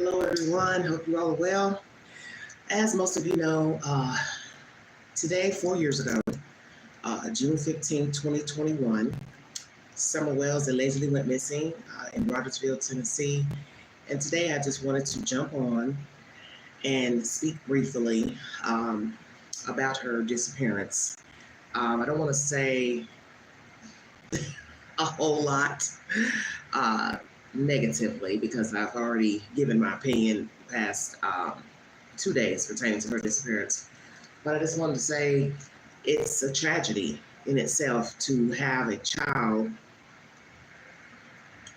Hello, everyone. Hope you all are well. As most of you know, today, 4 years ago, June 15, 2021, Summer Wells allegedly went missing in Rogersville, Tennessee. And today, I just wanted to jump on and speak briefly about her disappearance. I don't want to say a whole lot negatively because I've already given my opinion past 2 days pertaining to her disappearance. But I just wanted to say it's a tragedy in itself to have a child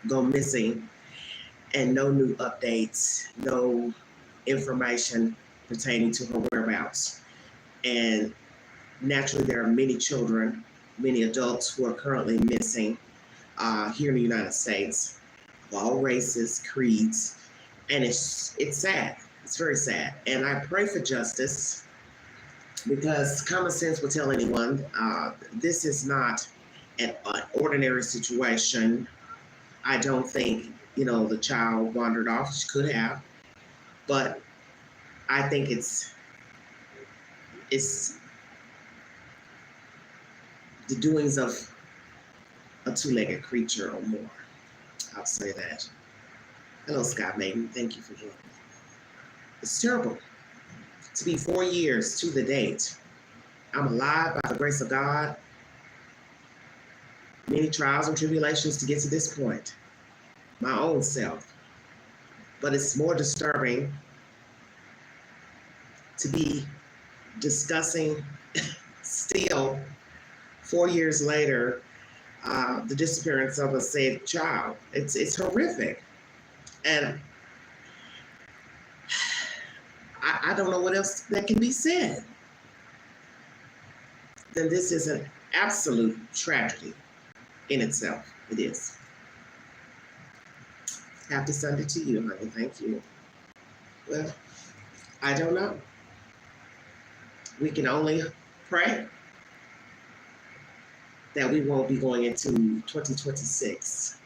go missing and no new updates, no information pertaining to her whereabouts. And naturally, there are many children, many adults who are currently missing here in the United States, of all races, creeds, and it's sad. It's very sad, and I pray for justice because common sense will tell anyone this is not an ordinary situation. I don't think the child wandered off. She could have, but I think it's the doings of a two-legged creature or more. I'll say that. Hello, Scott Maiden. Thank you for joining me. It's terrible to be 4 years to the date. I'm alive by the grace of God. Many trials and tribulations to get to this point. My own self. But it's more disturbing to be discussing still 4 years later the disappearance of a said child. It's horrific. And I don't know what else that can be said. Then this is an absolute tragedy in itself. It is. Happy Sunday to you, honey. Thank you. Well, I don't know. We can only pray that we won't be going into 2026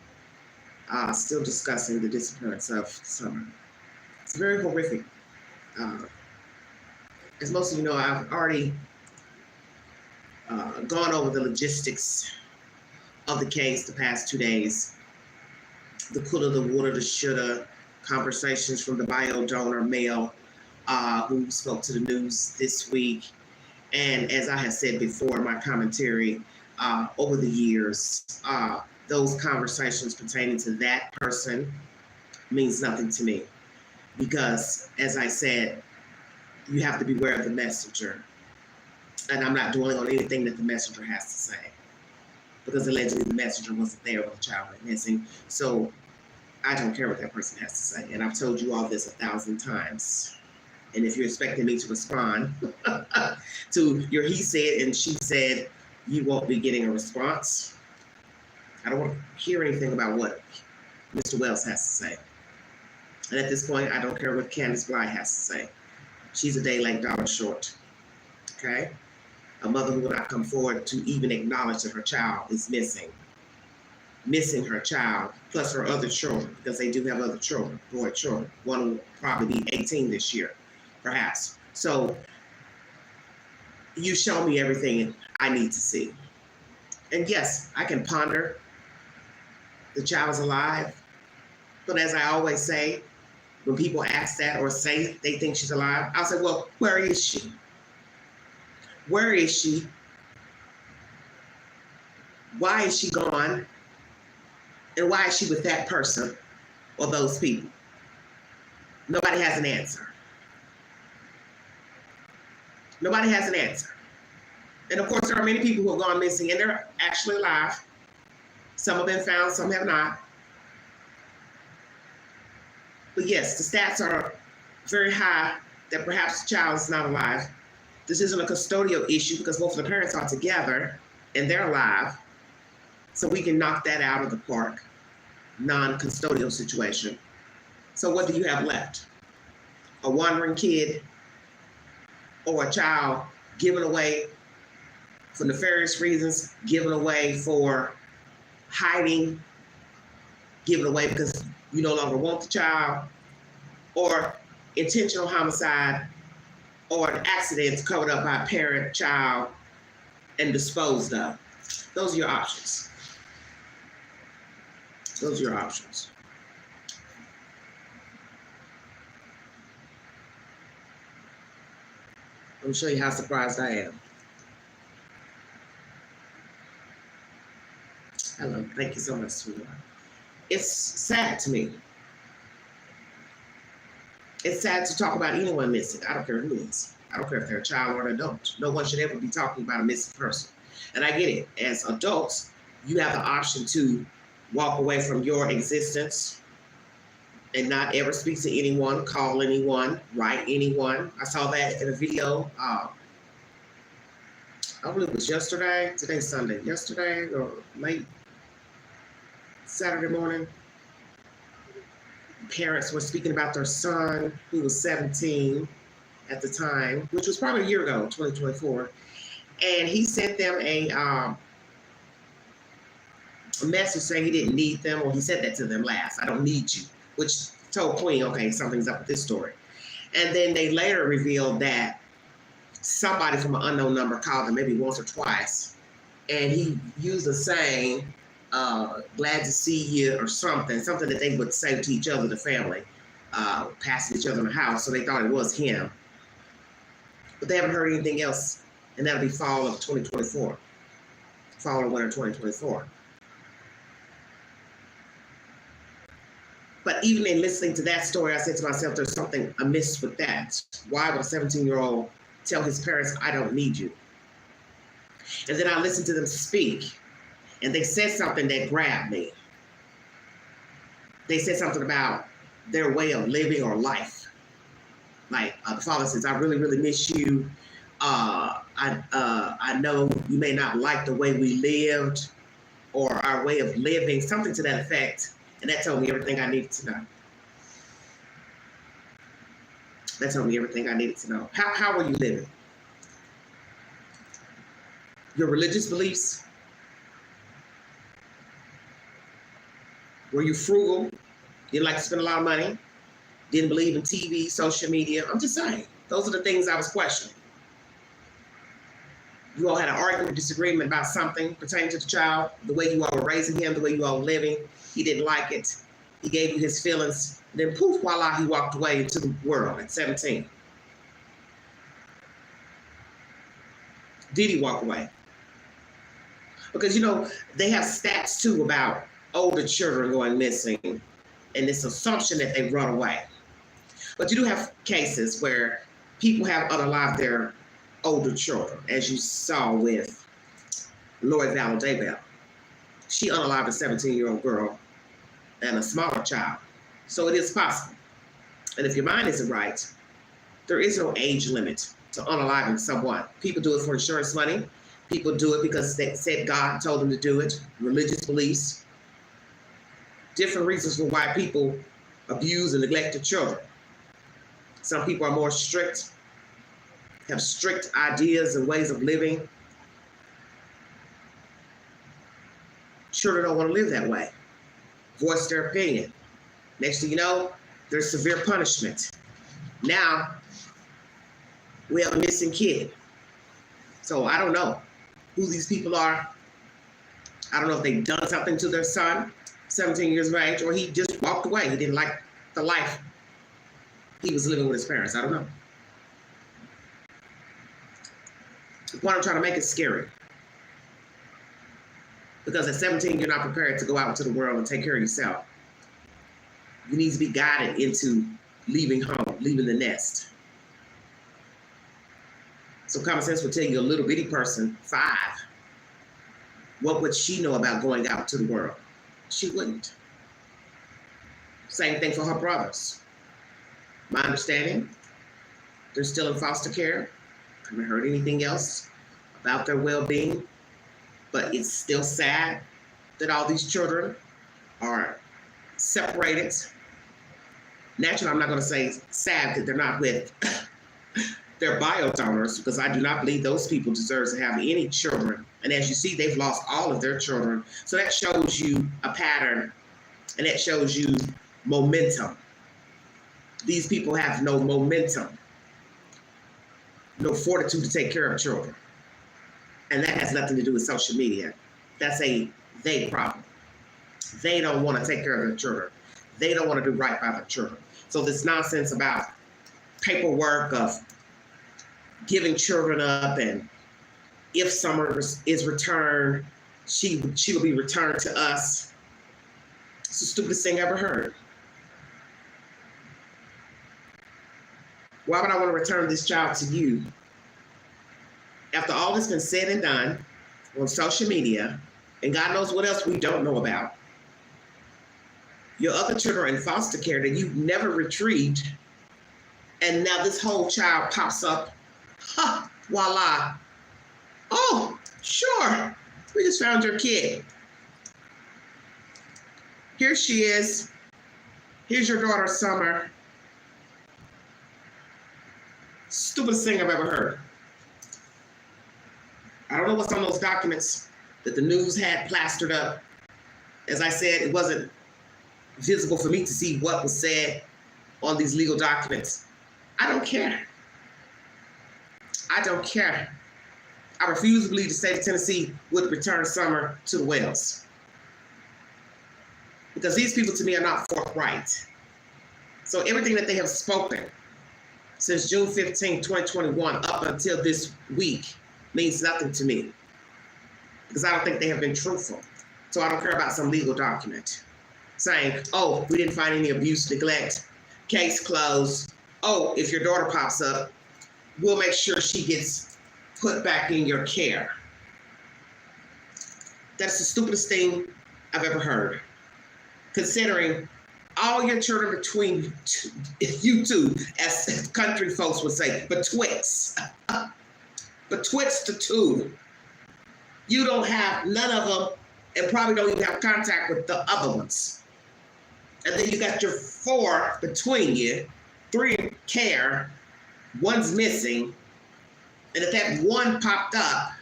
still discussing the disappearance of Summer. It's very horrific. As most of you know, I've already gone over the logistics of the case the past 2 days. The coulda, the woulda, the shoulda, conversations from the bio donor male who spoke to the news this week. And as I have said before in my commentary, over the years, those conversations pertaining to that person means nothing to me. Because, as I said, you have to beware of the messenger. And I'm not dwelling on anything that the messenger has to say. Because allegedly the messenger wasn't there when the child went missing. So I don't care what that person has to say. And I've told you all this 1,000 times. And if you're expecting me to respond to your he said and she said, you won't be getting a response. I don't want to hear anything about what Mr. Wells has to say. And at this point, I don't care what Candace Bly has to say. She's a day late, dollar short. Okay? A mother who will not come forward to even acknowledge that her child is missing. Missing her child, plus her other children, because they do have other children, boy children. One will probably be 18 this year, perhaps. So you show me everything I need to see. And yes, I can ponder the child's alive. But as I always say, when people ask that or say they think she's alive, I'll say, well, where is she? Where is she? Why is she gone? And why is she with that person or those people? Nobody has an answer. Nobody has an answer. And of course, there are many people who have gone missing and they're actually alive. Some have been found, some have not. But yes, the stats are very high that perhaps the child is not alive. This isn't a custodial issue because both of the parents are together and they're alive. So we can knock that out of the park. Non-custodial situation. So what do you have left? A wandering kid or a child given away for nefarious reasons, given away for hiding, given away because you no longer want the child. or intentional homicide, or an accident covered up by a parent, child, and disposed of. Those are your options. Those are your options. Let me show you how surprised I am. Hello, thank you so much, sweetheart. It's sad to me. It's sad to talk about anyone missing. I don't care who is. I don't care if they're a child or an adult. No one should ever be talking about a missing person. And I get it. As adults, you have the option to walk away from your existence and not ever speak to anyone, call anyone, write anyone. I saw that in a video. I believe it was yesterday. Today's Sunday. Yesterday or late Saturday morning. Parents were speaking about their son, who was 17 at the time, which was probably a year ago, 2024. And he sent them a message saying he didn't need them, or he said that to them last, I don't need you, which told Queen, okay, something's up with this story. And then they later revealed that somebody from an unknown number called them maybe once or twice, and he used the saying, glad to see you, or something that they would say to each other, the family, passing each other in the house, so they thought it was him. But they haven't heard anything else, and that'll be fall of 2024. Fall or winter 2024. But even in listening to that story, I said to myself, there's something amiss with that. Why would a 17-year-old tell his parents, I don't need you? And then I listened to them speak, and they said something that grabbed me. They said something about their way of living or life. Like the father says, I really, really miss you. I know you may not like the way we lived or our way of living, something to that effect. And that told me everything I needed to know. That told me everything I needed to know. How were you living? Your religious beliefs? Were you frugal? Didn't like to spend a lot of money? Didn't believe in TV, social media? I'm just saying. Those are the things I was questioning. You all had an argument, disagreement about something pertaining to the child, the way you all were raising him, the way you all were living. He didn't like it. He gave you his feelings. Then poof, voila, he walked away into the world at 17. Did he walk away? Because, you know, they have stats too about older children going missing and this assumption that they run away. But you do have cases where people have unalived their older children, as you saw with Lori Vallow Daybell. She unalived a 17-year-old girl and a smaller child. So it is possible. And if your mind isn't right, there is no age limit to unaliving someone. People do it for insurance money. People do it because they said God told them to do it. Religious beliefs. Different reasons for why people abuse and neglect their children. Some people are more strict, have strict ideas and ways of living. Children don't want to live that way. Voice their opinion. Next thing you know, there's severe punishment. Now, we have a missing kid. So I don't know who these people are. I don't know if they've done something to their son, 17 years of age, or he just walked away. He didn't like the life he was living with his parents. I don't know. The point I'm trying to make is scary. Because at 17, you're not prepared to go out into the world and take care of yourself. You need to be guided into leaving home, leaving the nest. So common sense would tell you a little bitty person, 5, what would she know about going out to the world? She wouldn't. Same thing for her brothers. My understanding, they're still in foster care. I haven't heard anything else about their well-being, but it's still sad that all these children are separated. Naturally, I'm not going to say sad that they're not with their bio donors, because I do not believe those people deserve to have any children. And as you see, they've lost all of their children. So that shows you a pattern, and that shows you momentum. These people have no momentum, no fortitude to take care of children. And that has nothing to do with social media. That's a they problem. They don't want to take care of their children. They don't want to do right by their children. So this nonsense about paperwork of giving children up, and if Summer is returned, she will be returned to us. It's the stupidest thing I ever heard. Why would I want to return this child to you? After all that's been said and done on social media, and God knows what else we don't know about, your other children are in foster care that you've never retrieved, and now this whole child pops up. Ha! Voila. Oh, sure. We just found your kid. Here she is. Here's your daughter, Summer. Stupidest thing I've ever heard. I don't know what's on those documents that the news had plastered up. As I said, it wasn't visible for me to see what was said on these legal documents. I don't care. I don't care. I refuse to believe the state of Tennessee would return Summer to the Wells. Because these people to me are not forthright. So everything that they have spoken since June 15, 2021 up until this week means nothing to me. Because I don't think they have been truthful. So I don't care about some legal document saying, oh, we didn't find any abuse, neglect, case closed. Oh, if your daughter pops up, we'll make sure she gets put back in your care. That's the stupidest thing I've ever heard. Considering all your children between you two, as country folks would say, betwixt the two. You don't have none of them, and probably don't even have contact with the other ones. And then you got your 4 between you, 3 in care, 1's missing, and if that 1 popped up,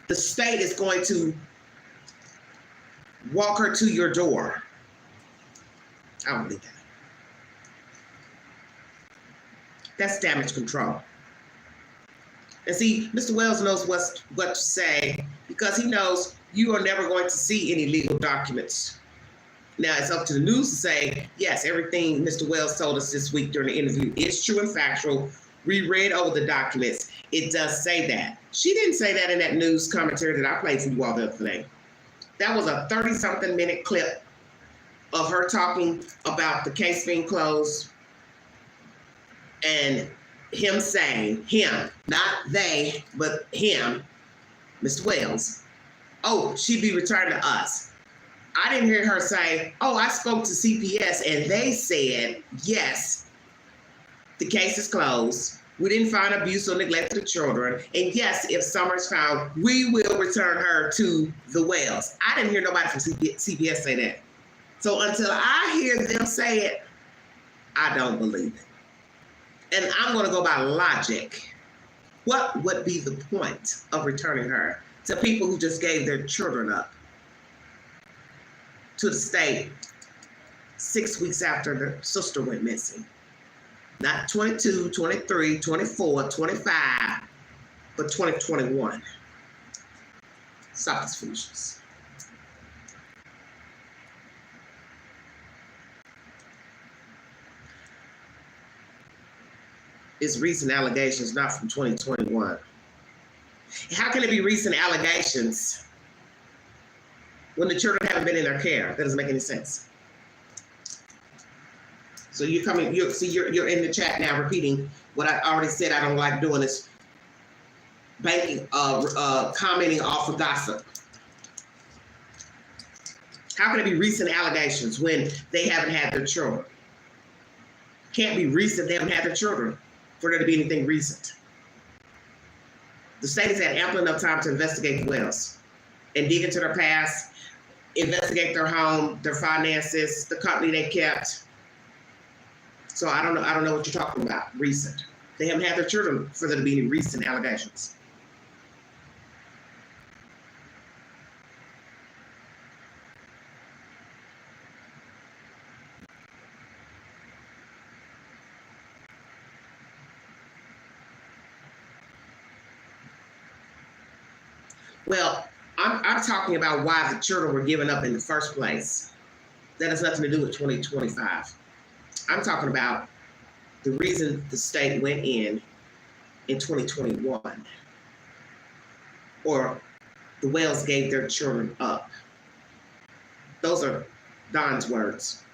the state is going to walk her to your door. I don't believe that. That's damage control. And see, Mr. Wells knows what to say because he knows you are never going to see any legal documents. Now, it's up to the news to say, yes, everything Mr. Wells told us this week during the interview is true and factual. We read over the documents. It does say that. She didn't say that in that news commentary that I played for you all the other day. That was a 30-something minute clip of her talking about the case being closed and him saying, him, not they, but him, Mr. Wells, oh, she'd be returned to us. I didn't hear her say, oh, I spoke to CPS and they said, yes, the case is closed. We didn't find abuse or neglect of the children. And yes, if Summer's found, we will return her to the Wells. I didn't hear nobody from CPS say that. So until I hear them say it, I don't believe it. And I'm going to go by logic. What would be the point of returning her to people who just gave their children up to the state 6 weeks after their sister went missing? Not 22, 23, 24, 25, but 2021. Stop this foolishness. It's recent allegations, not from 2021. How can it be recent allegations when the children haven't been in their care? That doesn't make any sense. So you're coming, you're in the chat now repeating what I already said. I don't like doing this, banking, commenting off of gossip. How can it be recent allegations when they haven't had their children? Can't be recent, they haven't had their children for there to be anything recent. The state has had ample enough time to investigate the Wells and dig into their past, investigate their home, their finances, the company they kept. So I don't know what you're talking about, recent. They haven't had their children for there to be any recent allegations. Well, I'm talking about why the children were given up in the first place. That has nothing to do with 2025. I'm talking about the reason the state went in 2021, or the Wells gave their children up. Those are Don's words.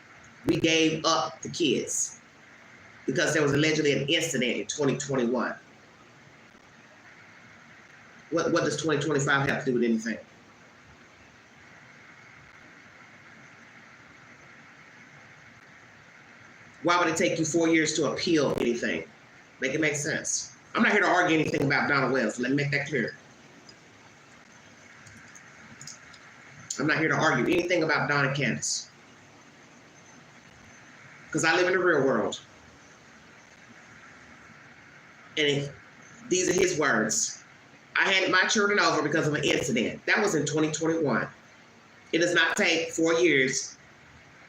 We gave up the kids because there was allegedly an incident in 2021. What does 2025 have to do with anything? Why would it take you 4 years to appeal anything? Make it make sense. I'm not here to argue anything about Donna Wells. Let me make that clear. I'm not here to argue anything about Don and Candace, because I live in the real world. And these are his words. I handed my children over because of an incident. That was in 2021. It does not take 4 years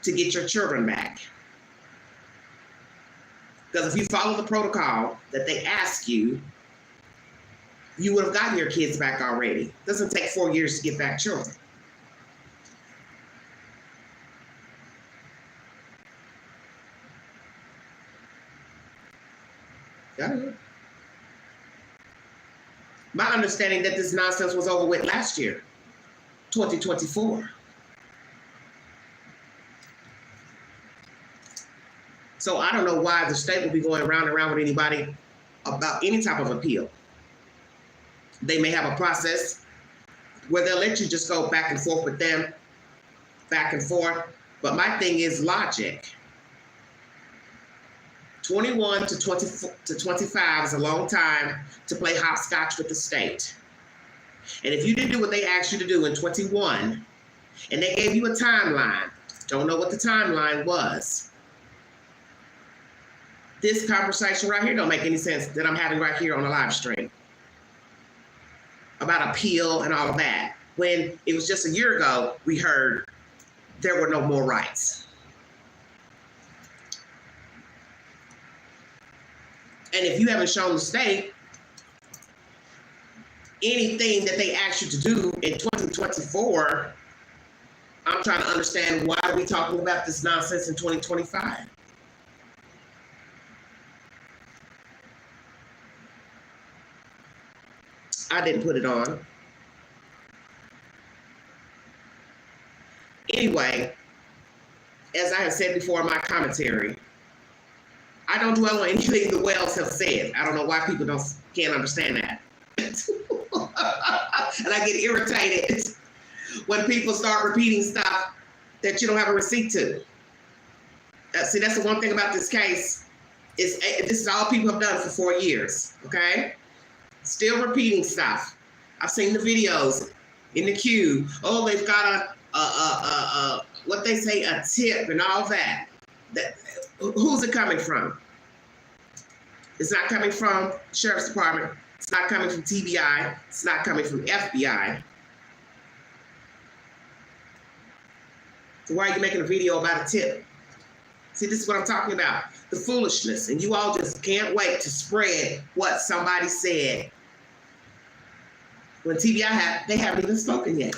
to get your children back. Because if you follow the protocol that they ask you, you would have gotten your kids back already. It doesn't take 4 years to get back children. Got it. My understanding that this nonsense was over with last year, 2024. So I don't know why the state would be going round and round with anybody about any type of appeal. They may have a process where they'll let you just go back and forth with them, back and forth. But my thing is logic. 21 to 25 is a long time to play hopscotch with the state. And if you didn't do what they asked you to do in 21, and they gave you a timeline, don't know what the timeline was. This conversation right here don't make any sense that I'm having right here on the live stream about appeal and all of that. When it was just a year ago, we heard there were no more rights. And if you haven't shown the state anything that they asked you to do in 2024, I'm trying to understand, why are we talking about this nonsense in 2025? I didn't put it on. Anyway, as I have said before in my commentary, I don't dwell on anything the Wells have said. I don't know why people can't understand that. And I get irritated when people start repeating stuff that you don't have a receipt to. See, that's the one thing about this case, is this is all people have done for 4 years, okay? Still repeating stuff. I've seen the videos in the queue. Oh, they've got what they say, a tip and all that. Who's it coming from? It's not coming from the Sheriff's Department. It's not coming from TBI. It's not coming from FBI. So why are you making a video about a tip? See, this is what I'm talking about. The foolishness. And you all just can't wait to spread what somebody said. When TBI they haven't even spoken yet,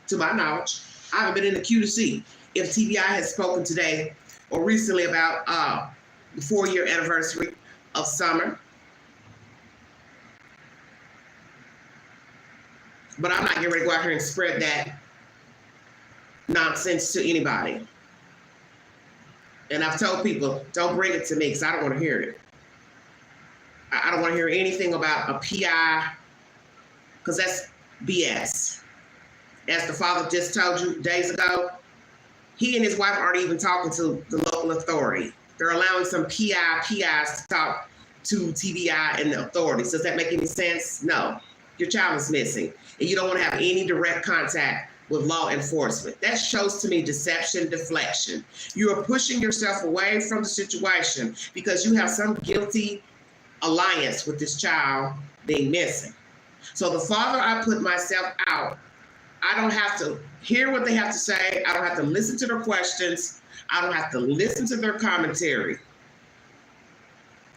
to my knowledge. I haven't been in the queue to see if TBI has spoken today or recently about the 4-year anniversary of Summer. But I'm not getting ready to go out here and spread that nonsense to anybody. And I've told people, don't bring it to me because I don't want to hear it. I don't want to hear anything about a PI, because that's BS. As the father just told you days ago, he and his wife aren't even talking to the local authority. They're allowing some PIs to talk to TBI and the authorities. Does that make any sense? No. Your child is missing, and you don't want to have any direct contact with law enforcement. That shows to me deception, deflection. You are pushing yourself away from the situation because you have some guilty alliance with this child being missing. So the farther I put myself out, I don't have to hear what they have to say. I don't have to listen to their questions. I don't have to listen to their commentary.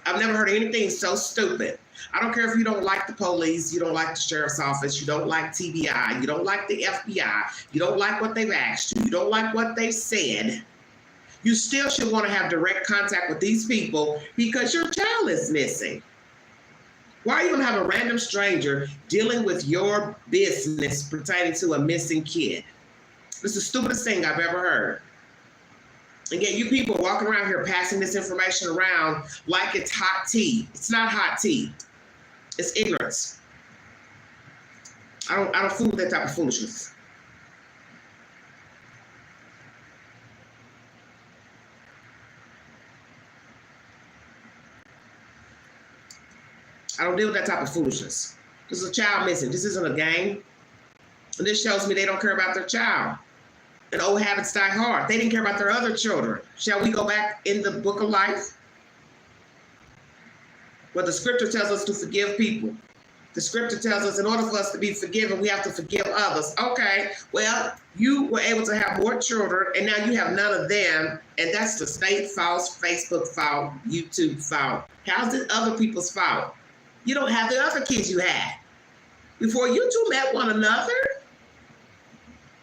I've never heard anything so stupid. I don't care if you don't like the police, you don't like the sheriff's office, you don't like TBI, you don't like the FBI, you don't like what they've asked you, you don't like what they've said. You still should want to have direct contact with these people because your child is missing. Why are you going to have a random stranger dealing with your business pertaining to a missing kid? It's the stupidest thing I've ever heard. And yet you people walking around here passing this information around like it's hot tea. It's not hot tea. It's ignorance. I don't fool with that type of foolishness. I don't deal with that type of foolishness. This is a child missing. This isn't a game. And this shows me they don't care about their child. And old habits die hard. They didn't care about their other children. Shall we go back in the book of life? Well, the scripture tells us to forgive people. The scripture tells us in order for us to be forgiven, we have to forgive others. Okay, well, you were able to have more children, and now you have none of them, and that's the state fault, Facebook fault, YouTube fault. How's it other people's fault? You don't have the other kids you had. Before you two met one another,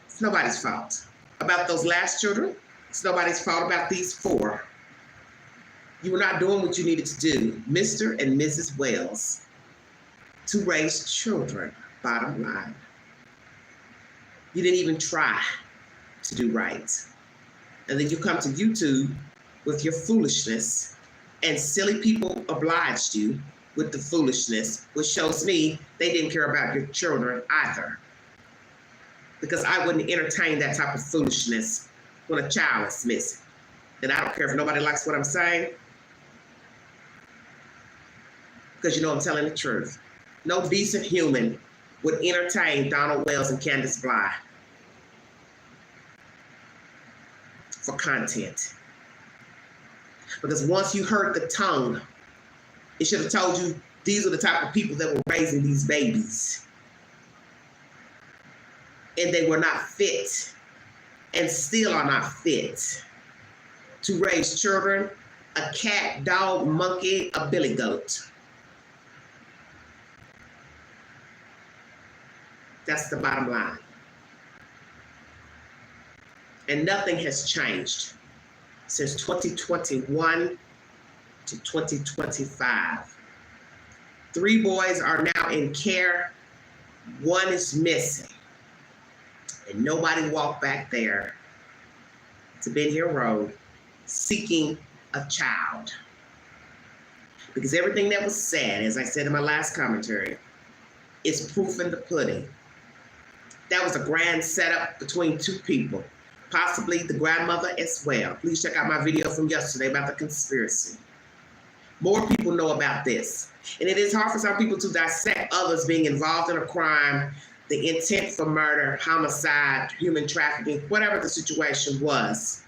it's nobody's fault. About those last children, it's nobody's fault about these 4. You were not doing what you needed to do, Mr. and Mrs. Wells, to raise children, bottom line. You didn't even try to do right. And then you come to YouTube with your foolishness, and silly people obliged you with the foolishness, which shows me they didn't care about your children either. Because I wouldn't entertain that type of foolishness when a child is missing. And I don't care if nobody likes what I'm saying, because you know I'm telling the truth. No decent human would entertain Donald Wells and Candace Bly for content. Because once you heard the tongue, it should have told you these are the type of people that were raising these babies. And they were not fit, and still are not fit, to raise children, a cat, dog, monkey, a billy goat. That's the bottom line. And nothing has changed since 2021 to 2025. 3 boys are now in care. 1 is missing. And nobody walked back there to Ben Hill Road seeking a child. Because everything that was said, as I said in my last commentary, is proof in the pudding. That was a grand setup between 2 people, possibly the grandmother as well. Please check out my video from yesterday about the conspiracy. More people know about this. And it is hard for some people to dissect others being involved in a crime, the intent for murder, homicide, human trafficking, whatever the situation was.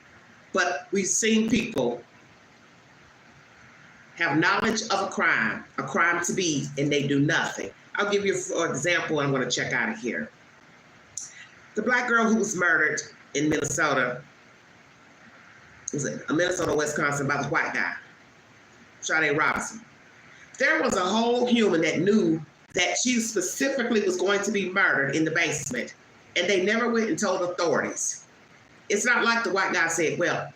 But we've seen people have knowledge of a crime to be, and they do nothing. I'll give you an example, and I'm going to check out of here. The black girl who was murdered in Minnesota, was it Minnesota, Wisconsin, by the white guy, Sade Robinson. There was a whole human that knew that she specifically was going to be murdered in the basement, and they never went and told authorities. It's not like the white guy said, well,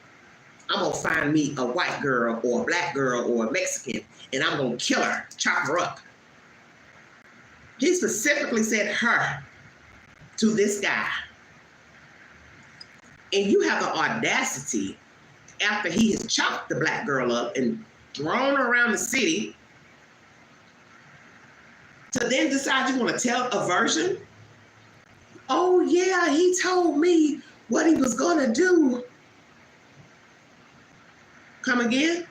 I'm going to find me a white girl or a black girl or a Mexican, and I'm going to kill her, chop her up. He specifically said her to this guy. And you have the audacity, after he has chopped the black girl up and thrown her around the city, to then decide you want to tell a version? Oh yeah, he told me what he was going to do. Come again?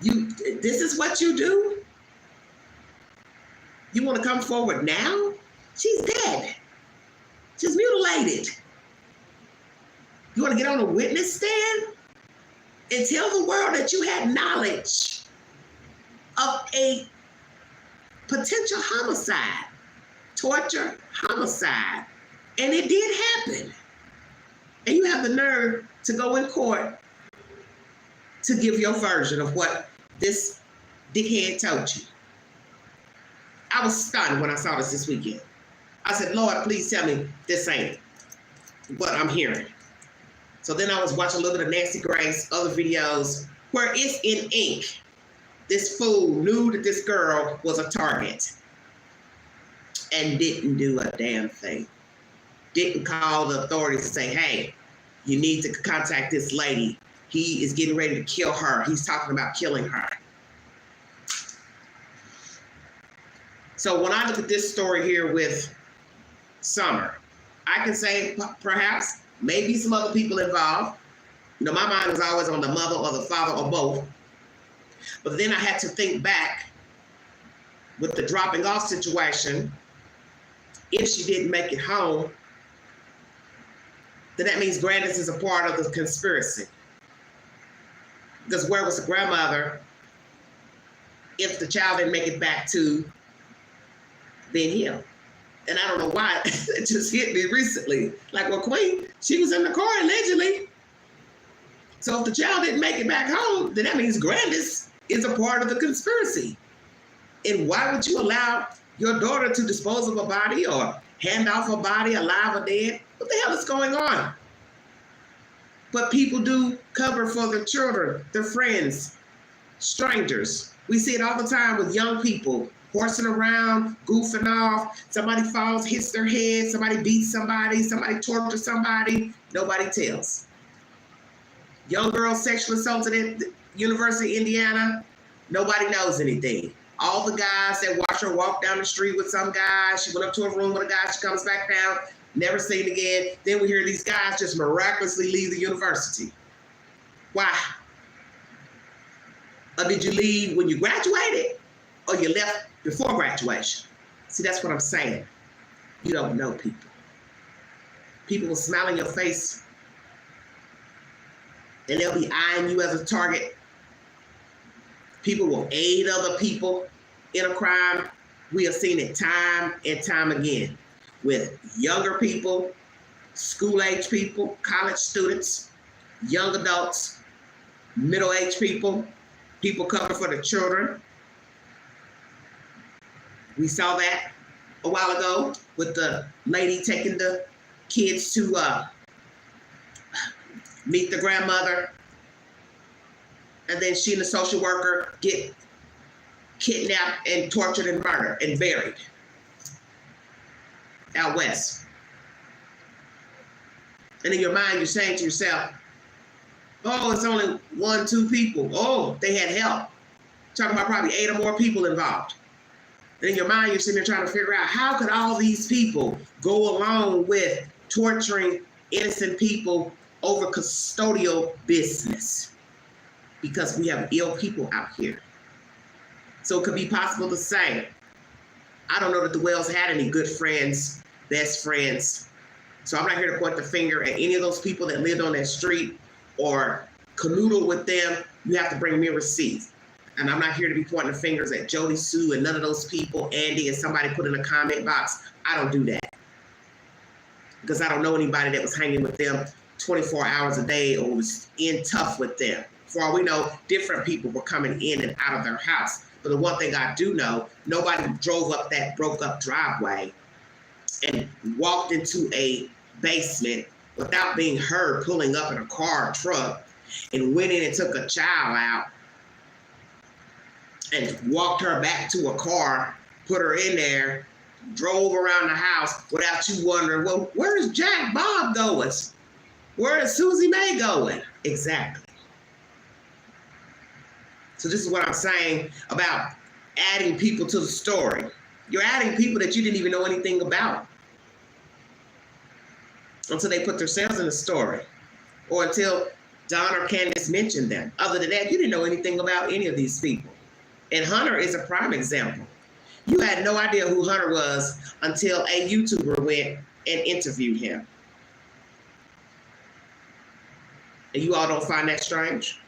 This is what you do? You want to come forward now? She's dead. She's mutilated. You want to get on a witness stand and tell the world that you had knowledge of a potential homicide, torture, homicide, and it did happen. And you have the nerve to go in court to give your version of what this dickhead told you. I was stunned when I saw this weekend. I said, Lord, please tell me this ain't what I'm hearing. So then I was watching a little bit of Nancy Grace, other videos where it's in ink. This fool knew that this girl was a target and didn't do a damn thing. Didn't call the authorities and say, hey, you need to contact this lady. He is getting ready to kill her. He's talking about killing her. So when I look at this story here with Summer, I can say perhaps maybe some other people involved. You know, my mind was always on the mother or the father or both. But then I had to think back with the dropping off situation. If she didn't make it home, then that means Grandis is a part of the conspiracy. Because where was the grandmother if the child didn't make it back to Ben Hill? And I don't know why, it just hit me recently. Like, well, Queen, she was in the car allegedly. So if the child didn't make it back home, then that means Grandis is a part of the conspiracy. And why would you allow your daughter to dispose of a body or hand off a body, alive or dead? What the hell is going on? But people do cover for their children, their friends, strangers. We see it all the time with young people horsing around, goofing off. Somebody falls, hits their head, somebody beats somebody tortures somebody. Nobody tells. Young girl sexually assaulted at the University of Indiana. Nobody knows anything. All the guys that watch her walk down the street with some guy, she went up to a room with a guy, she comes back down, never seen again. Then we hear these guys just miraculously leave the university. Why? Or did you leave when you graduated? Or you left before graduation? See, that's what I'm saying. You don't know people. People will smile in your face and they'll be eyeing you as a target. People will aid other people in a crime. We have seen it time and time again with younger people, school-age people, college students, young adults, middle-aged people, people covering for the children. We saw that a while ago with the lady taking the kids to meet the grandmother, and then she and the social worker get kidnapped and tortured and murdered and buried out west. And in your mind, you're saying to yourself, oh, it's only 1, 2 people. Oh, they had help. Talking about probably 8 or more people involved. And in your mind, you're sitting there trying to figure out how could all these people go along with torturing innocent people over custodial business? Because we have ill people out here. So it could be possible to say, I don't know that the Wells had any good friends, best friends. So I'm not here to point the finger at any of those people that lived on that street or canoodled with them. You have to bring me a receipt. And I'm not here to be pointing the fingers at Jody Sue and none of those people, Andy, and somebody put in a comment box. I don't do that. Because I don't know anybody that was hanging with them 24 hours a day or was in tough with them. For all we know, different people were coming in and out of their house. But the one thing I do know, nobody drove up that broke up driveway and walked into a basement without being heard pulling up in a car or truck and went in and took a child out and walked her back to a car, put her in there, drove around the house without you wondering, well, where's Jack Bob going? Where is Susie Mae going? Exactly. So this is what I'm saying about adding people to the story. You're adding people that you didn't even know anything about until they put themselves in the story or until Don or Candace mentioned them. Other than that, you didn't know anything about any of these people. And Hunter is a prime example. You had no idea who Hunter was until a YouTuber went and interviewed him. And you all don't find that strange?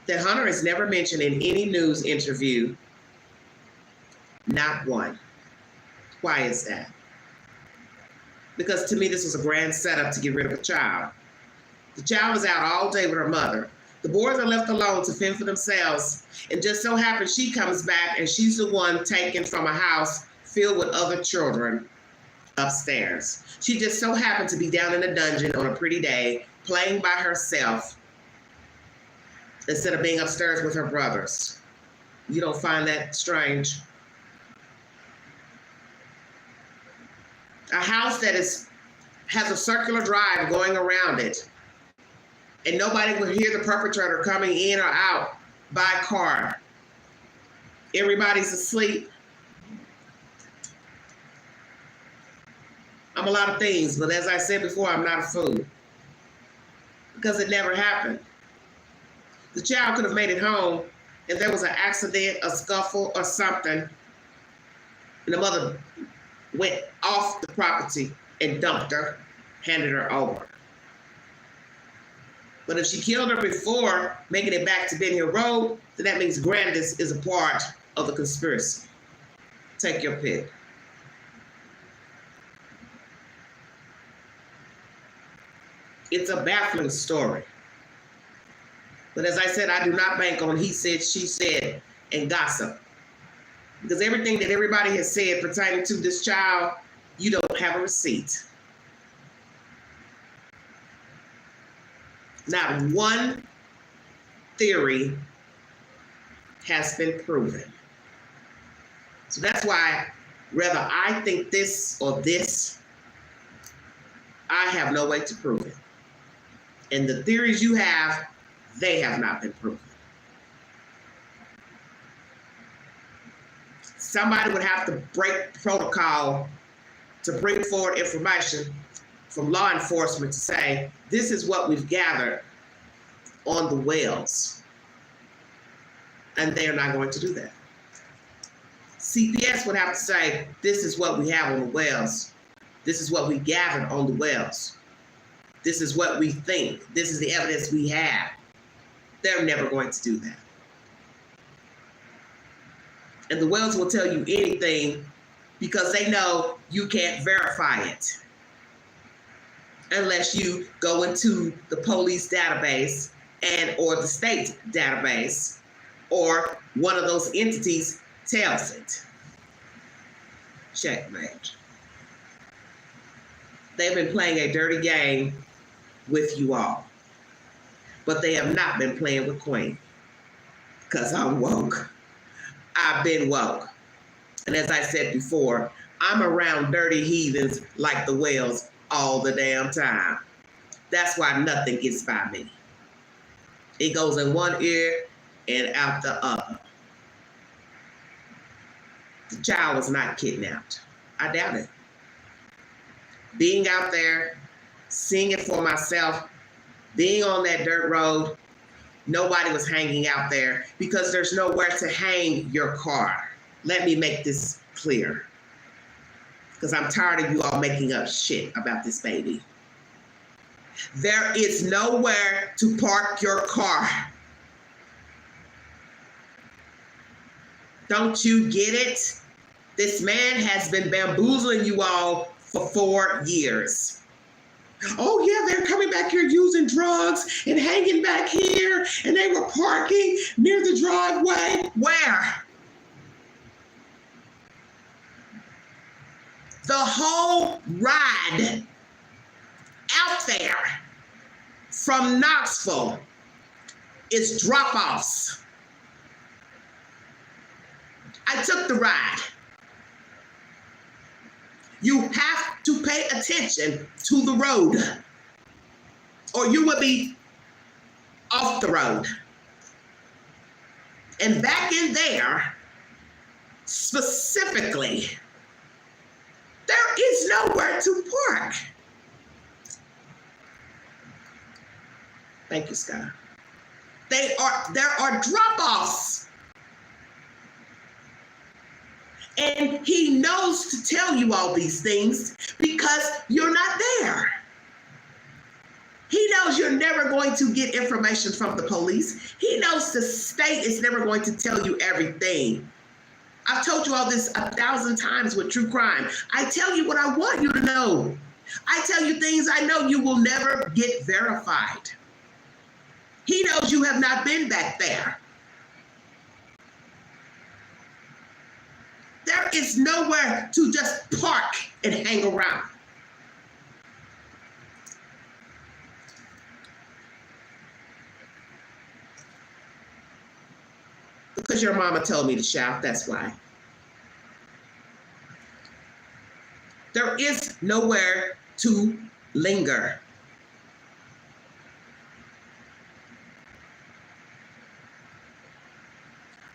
That Hunter is never mentioned in any news interview. Not one. Why is that? Because to me, this was a grand setup to get rid of a child. The child is out all day with her mother. The boys are left alone to fend for themselves. And just so happens she comes back and she's the one taken from a house filled with other children upstairs. She just so happened to be down in a dungeon on a pretty day, playing by herself instead of being upstairs with her brothers. You don't find that strange? A house that has a circular drive going around it, and nobody will hear the perpetrator coming in or out by car. Everybody's asleep. I'm a lot of things, but as I said before, I'm not a fool. Because it never happened. The child could have made it home, and there was an accident, a scuffle, or something, and the mother went off the property and dumped her, handed her over. But if she killed her before making it back to Ben Hill Road, then that means Grandis is a part of the conspiracy. Take your pick. It's a baffling story. But as I said, I do not bank on he said, she said, and gossip. Because everything that everybody has said pertaining to this child, you don't have a receipt. Not one theory has been proven. So that's why, whether I think this or this, I have no way to prove it. And the theories you have, they have not been proven. Somebody would have to break protocol to bring forward information from law enforcement to say, this is what we've gathered on the wells. And they're not going to do that. CPS would have to say, this is what we have on the wells. This is what we gathered on the wells. This is what we think. This is the evidence we have. They're never going to do that. And the wells will tell you anything because they know you can't verify it unless you go into the police database and or the state database or one of those entities tells it. Checkmate. They've been playing a dirty game with you all, but they have not been playing with Queen because I'm woke. I've been woke. And as I said before, I'm around dirty heathens like the whales all the damn time. That's why nothing gets by me. It goes in one ear and out the other. The child was not kidnapped. I doubt it. Being out there, seeing it for myself, being on that dirt road, nobody was hanging out there because there's nowhere to hang your car. Let me make this clear. Because I'm tired of you all making up shit about this baby. There is nowhere to park your car. Don't you get it? This man has been bamboozling you all for 4 years. Oh yeah, they're coming back here using drugs and hanging back here, and they were parking near the driveway. Where? The whole ride out there from Knoxville is drop-offs. I took the ride. You have to pay attention to the road, or you will be off the road. And back in there, specifically, there is nowhere to park. Thank you, Scott. There are drop-offs. And he knows to tell you all these things because you're not there. He knows you're never going to get information from the police. He knows the state is never going to tell you everything. I've told you all this 1,000 times with true crime. I tell you what I want you to know. I tell you things I know you will never get verified. He knows you have not been back there. There is nowhere to just park and hang around. Because your mama told me to shout, that's why. There is nowhere to linger.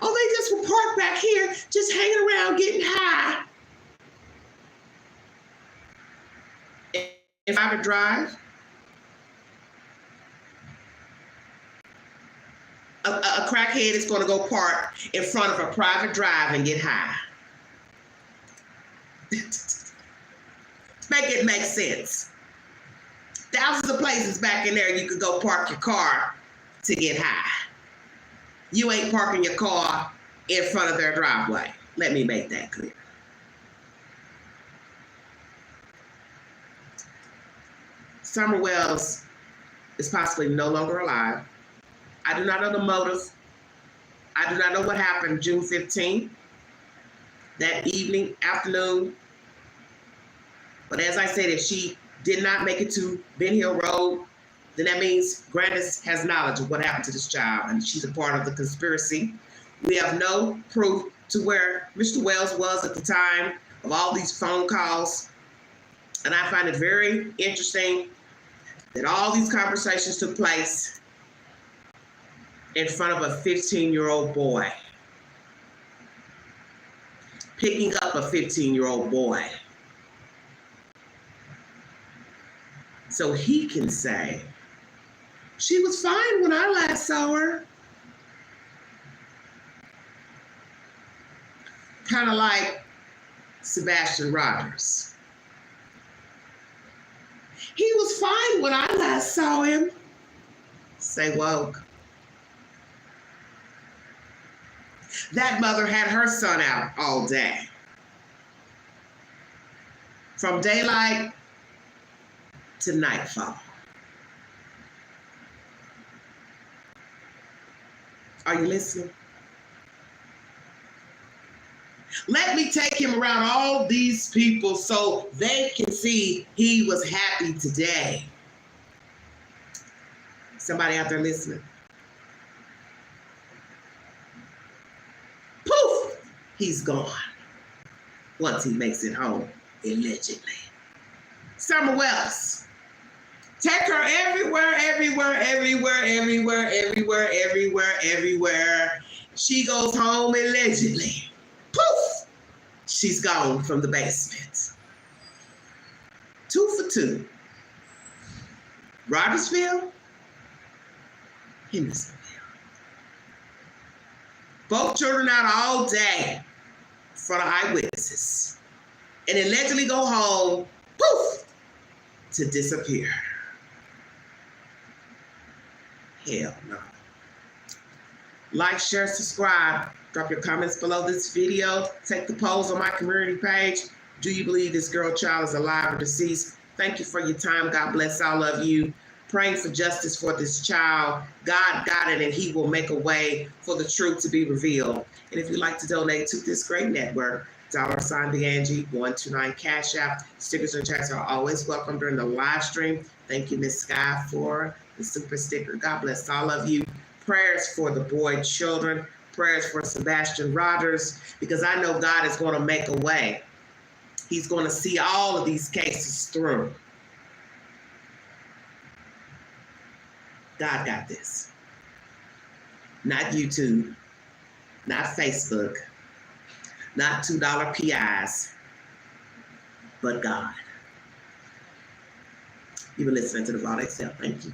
Oh, they just were parked back here, just hanging around, getting high. If I could drive, a crackhead is going to go park in front of a private drive and get high. Make it make sense. Thousands of places back in there you could go park your car to get high. You ain't parking your car in front of their driveway. Let me make that clear. Summer Wells is possibly no longer alive. I do not know the motive. I do not know what happened June 15th, that evening, afternoon. But as I said, if she did not make it to Ben Hill Road, then that means Grandis has knowledge of what happened to this child, and she's a part of the conspiracy. We have no proof to where Mr. Wells was at the time of all these phone calls. And I find it very interesting that all these conversations took place in front of a 15-year-old boy, picking up a 15-year-old boy. So he can say, she was fine when I last saw her. Kind of like Sebastian Rogers. He was fine when I last saw him. Say woke. That mother had her son out all day. From daylight to nightfall. Are you listening? Let me take him around all these people so they can see he was happy today. Somebody out there listening? Poof! He's gone. Once he makes it home, allegedly. Summer Wells. Take her everywhere, everywhere, everywhere, everywhere, everywhere, everywhere, everywhere. She goes home allegedly. Poof! She's gone from the basement. 2 for 2. Rogersville, Hendersonville. Both children out all day in front of eyewitnesses. And allegedly go home, poof, to disappear. Hell no. Like, share, subscribe. Drop your comments below this video. Take the polls on my community page. Do you believe this girl child is alive or deceased? Thank you for your time. God bless all of you. Praying for justice for this child. God got it, and he will make a way for the truth to be revealed. And if you'd like to donate to this great network, $BeAngie129 Cash App. Stickers and chats are always welcome during the live stream. Thank you, Miss Sky, for the super sticker. God bless all of you. Prayers for the boy children. Prayers for Sebastian Rogers, because I know God is going to make a way. He's going to see all of these cases through. God got this. Not YouTube, not Facebook, not $2 PIs, but God. You've been listening to the Vaude Excel. Thank you.